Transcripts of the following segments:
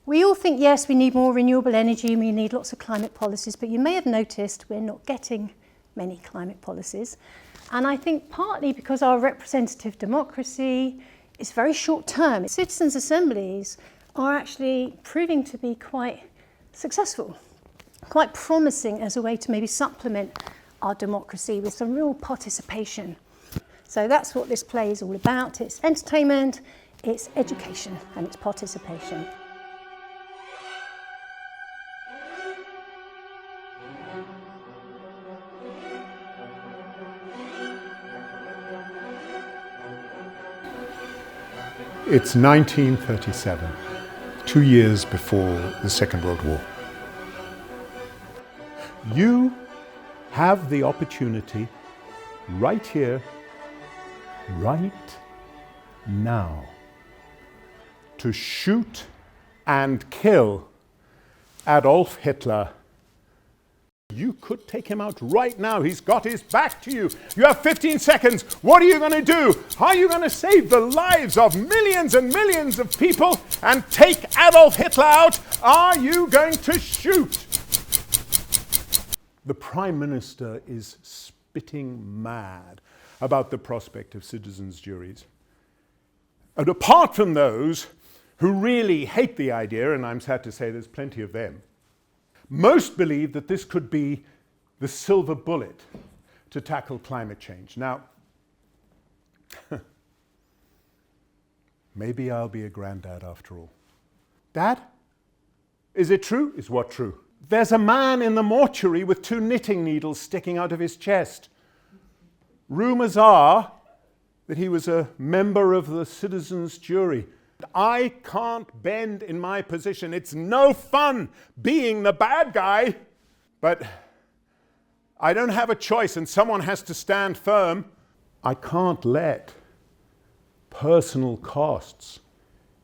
We all think, yes, we need more renewable energy, we need lots of climate policies, but you may have noticed we're not getting many climate policies. And I think partly because our representative democracy is very short term. Citizens' assemblies are actually proving to be quite successful, quite promising as a way to maybe supplement our democracy with some real participation. So that's what this play is all about. It's entertainment, it's education, and it's participation. It's 1937, 2 years before the Second World War. You have the opportunity right here, right now, to shoot and kill Adolf Hitler. You could take him out right now. He's got his back to you. You have 15 seconds. What are you going to do? How are you going to save the lives of millions and millions of people and take Adolf Hitler out? Are you going to shoot? The Prime Minister is spitting mad about the prospect of citizens' juries. And apart from those who really hate the idea, and I'm sad to say there's plenty of them, most believe that this could be the silver bullet to tackle climate change. Now, maybe I'll be a granddad after all. Dad, is it true? Is what true? There's a man in the mortuary with 2 knitting needles sticking out of his chest. Rumors are that he was a member of the citizens' jury. I can't bend in my position. It's no fun being the bad guy, but I don't have a choice and someone has to stand firm. I can't let personal costs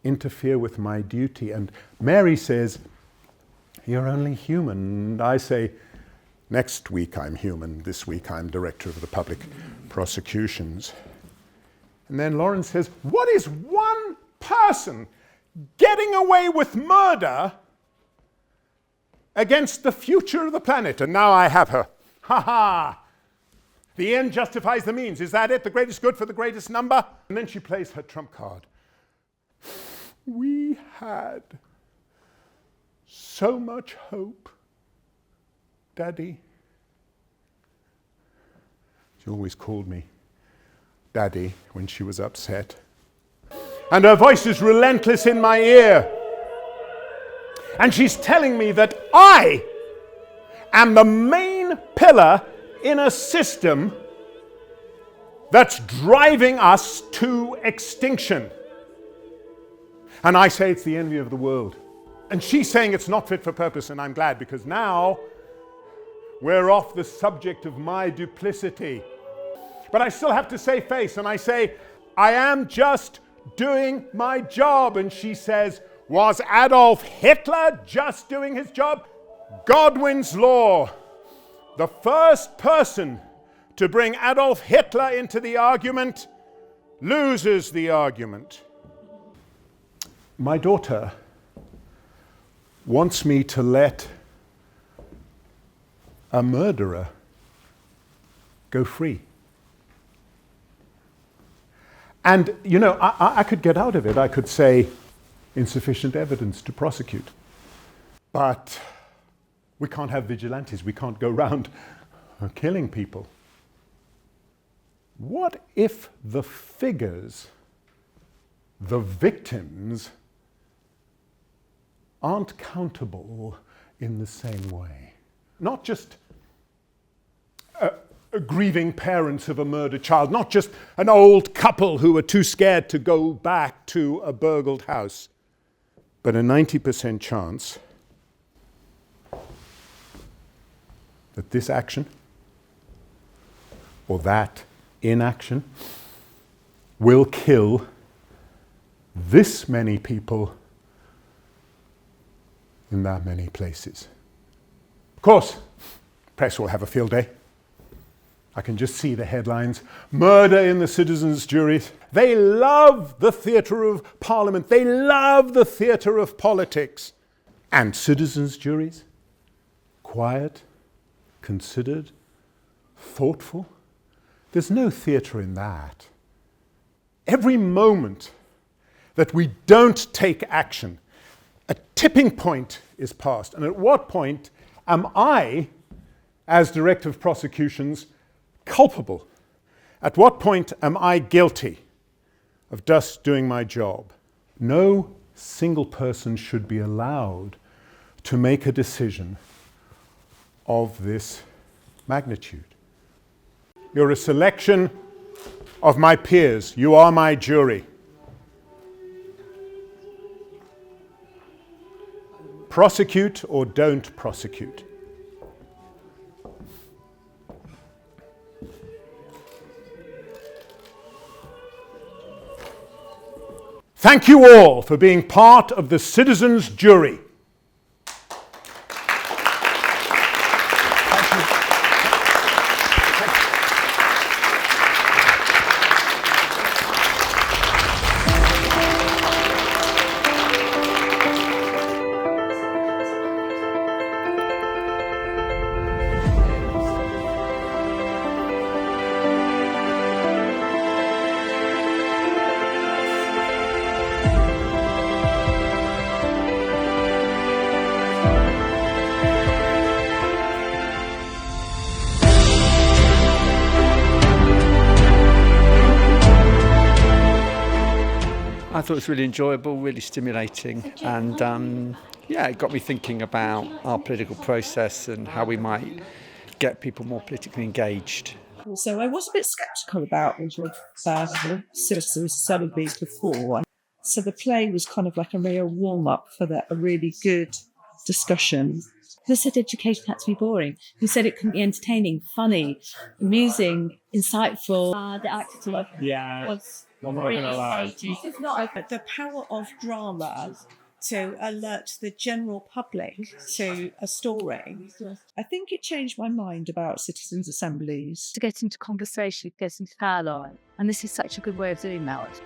interfere with my duty. And Mary says, you're only human. And I say, next week I'm human. This week I'm Director of the Public Prosecutions. And then Lawrence says, what is one person getting away with murder against the future of the planet? And now I have her. Ha ha! The end justifies the means. Is that it? The greatest good for the greatest number? And then she plays her trump card. We had so much hope, Daddy. She always called me Daddy when she was upset. And her voice is relentless in my ear. And she's telling me that I am the main pillar in a system that's driving us to extinction. And I say it's the envy of the world. And she's saying it's not fit for purpose, and I'm glad, because now we're off the subject of my duplicity. But I still have to save face, and I say, I am just doing my job. And she says, was Adolf Hitler just doing his job? Godwin's law. The first person to bring Adolf Hitler into the argument loses the argument. My daughter wants me to let a murderer go free. And, you know, I could get out of it. I could say insufficient evidence to prosecute. But we can't have vigilantes. We can't go around killing people. What if the figures, the victims, aren't countable in the same way? Not just grieving parents of a murdered child, not just an old couple who were too scared to go back to a burgled house, but a 90% chance that this action or that inaction will kill this many people in that many places. Of course, press will have a field day. I can just see the headlines. Murder in the citizens' juries. They love the theatre of parliament. They love the theatre of politics. And citizens' juries? Quiet, considered, thoughtful. There's no theatre in that. Every moment that we don't take action, a tipping point is passed. And at what point am I, as Director of Prosecutions, culpable? At what point am I guilty of just doing my job? No single person should be allowed to make a decision of this magnitude. You're a selection of my peers. You are my jury. Prosecute or don't prosecute. Thank you all for being part of the citizens' jury. I thought it was really enjoyable, really stimulating, and yeah, it got me thinking about our political process and how we might get people more politically engaged. So I was a bit sceptical about citizens' assemblies before. So the play was kind of like a real warm-up for a really good discussion. Who said education had to be boring? Who said it couldn't be entertaining, funny, amusing, insightful? The actor was really engaging. It's not the power of drama to alert the general public to a story. I think it changed my mind about citizens' assemblies. To get into conversation, get into dialogue. And this is such a good way of doing that.